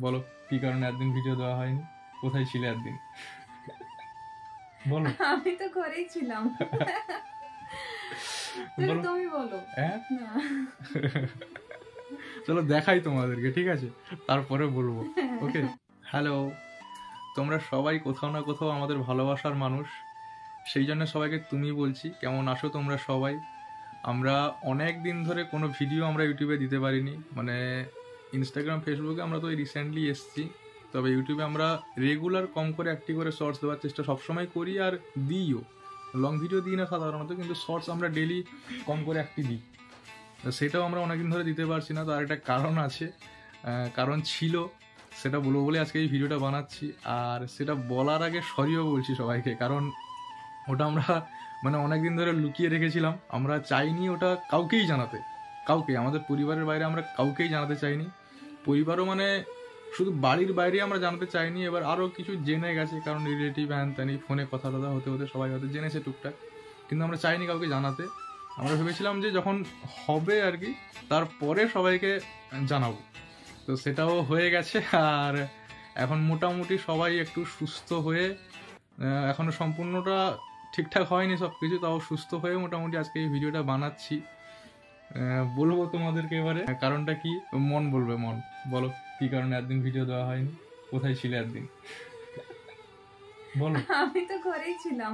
বলো কি কারণে একদিন ভিডিও দেওয়া হয়নি? কোথায় ছিলে একদিন? বলো। আমি তো ঘরেই ছিলাম। বলো তুমি বলো। না চলো দেখাই তোমাদেরকে, ঠিক আছে, তারপরে বলবো। ওকে, হ্যালো। তোমরা সবাই কোথাও না কোথাও আমাদের ভালোবাসার মানুষ, সেই জন্য সবাইকে তুমি বলছি। কেমন আছো তোমরা সবাই? আমরা অনেক দিন ধরে কোনো ভিডিও আমরা ইউটিউবে দিতে পারিনি, মানে ইনস্টাগ্রাম ফেসবুকে আমরা তো রিসেন্টলি এসছি, তবে ইউটিউবে আমরা রেগুলার কম করে একটি করে শর্টস দেওয়ার চেষ্টা সবসময় করি, আর দিইও। লং ভিডিও দিই না সাধারণত, কিন্তু শর্টস আমরা ডেলি কম করে একটি দিই। সেটাও আমরা অনেকদিন ধরে দিতে পারছি না, তার একটা কারণ আছে, কারণ ছিল, সেটা বলবো বলে আজকে এই ভিডিওটা বানাচ্ছি। আর সেটা বলার আগে সরিও বলছি সবাইকে, কারণ ওটা আমরা মানে অনেকদিন ধরে লুকিয়ে রেখেছিলাম। আমরা চাইনি ওটা কাউকেই জানাতে, আমাদের পরিবারের বাইরে আমরা কাউকেই জানাতে চাইনি। পরিবারও মানে শুধু বাড়ির বাইরে আমরা জানাতে চাইনি, এবার আরও কিছু জেনে গেছে, কারণ রিলেটিভ হ্যান ত্যানি ফোনে কথা টথা হতে হতে সবাই হয়তো জেনেছে টুকটাক, কিন্তু আমরা চাইনি কাউকে জানাতে। আমরা ভেবেছিলাম যে যখন হবে আর কি, তারপরে সবাইকে জানাবো। তো সেটাও হয়ে গেছে। আর এখন মোটামুটি সবাই একটু সুস্থ হয়ে, এখনো সম্পূর্ণটা ঠিকঠাক হয়নি সব কিছু, তাও সুস্থ হয়ে মোটামুটি আজকে এই ভিডিওটা বানাচ্ছি। বলবো তোমাদেরকে এবারে কারণটা কি, মন বলবে। মন, বলো কি কারণে একদিন ভিডিও দেওয়া হয়নি? কোথায় ছিলে একদিন? বলো। আমি তো ঘরেই ছিলাম।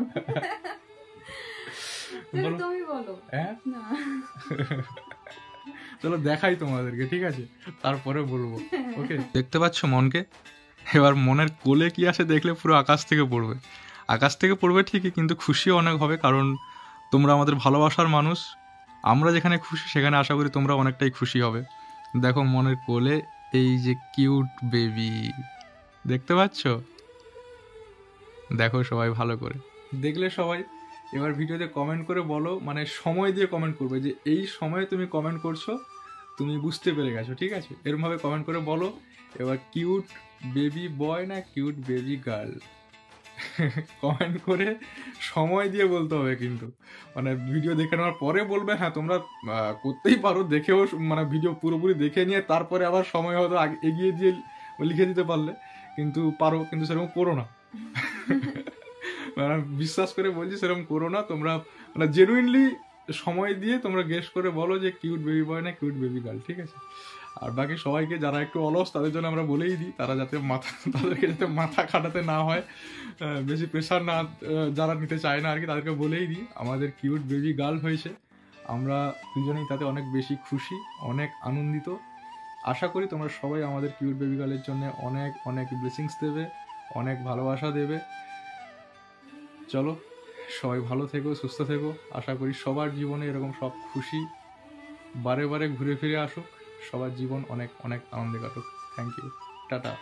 তুমি বলো। না চলো দেখাই তোমাদেরকে, ঠিক আছে, তারপরে বলবো। ওকে, দেখতে পাচ্ছ মনকে? এবার মনের কোলে কি আসে দেখলে পুরো আকাশ থেকে পড়বে। আকাশ থেকে পড়বে ঠিকই, কিন্তু খুশিও অনেক হবে, কারণ তোমরা আমাদের ভালোবাসার মানুষ। আমরা যেখানে খুশি সেখানে আশা করি তোমরা অনেকটাই খুশি হবে। দেখো মনের কোলে এই যে কিউট বেবি, দেখতে পাচ্ছ? দেখো সবাই ভালো করে, দেখলে সবাই এবার ভিডিওতে কমেন্ট করে বলো, মানে সময় দিয়ে কমেন্ট করবে, যে এই সময়ে তুমি কমেন্ট করছো, তুমি বুঝতে পেরে গেছো, ঠিক আছে? এরমভাবে কমেন্ট করে বলো। এবার কিউট বেবি বয় না কিউট বেবি গার্ল, কমেন্ট করে সময় দিয়ে বলতে হবে, কিন্তু মানে ভিডিও দেখে নেওয়ার পরে বলবে। হ্যাঁ, তোমরা করতেই পারো, দেখেও মানে ভিডিও পুরোপুরি দেখে নিয়ে তারপরে আবার সময় হয়তো এগিয়ে দিয়ে লিখে দিতে পারলে, কিন্তু পারো, কিন্তু সেরকম করো না। মানে বিশ্বাস করে বলছি, সেরকম করো না তোমরা, মানে জেনুইনলি সময় দিয়ে তোমরা গেস করে বলো যে কিউট বেবি বয় না কিউট বেবি গার্ল, ঠিক আছে? আর বাকি সবাইকে যারা একটু অলস, তাদের জন্য আমরা বলেই দিই, তারা যাতে তাদেরকে যাতে মাথা খাটাতে না হয়, বেশি প্রেশার না যারা নিতে চায় না আর কি, তাদেরকে বলেই দিই আমাদের কিউট বেবি গার্ল হয়েছে। আমরা দুজনেই তাতে অনেক বেশি খুশি, অনেক আনন্দিত। আশা করি তোমরা সবাই আমাদের কিউট বেবি গার্লের জন্য অনেক অনেক ব্লেসিংস দেবে, অনেক ভালোবাসা দেবে। চলো সবাই ভালো থেকো, সুস্থ থেকো। আশা করি সবার জীবনে এরকম সব খুশি বারে বারে ঘুরে ফিরে আসুক, সবার জীবন অনেক অনেক আনন্দে কাটুক। Thank you, tata.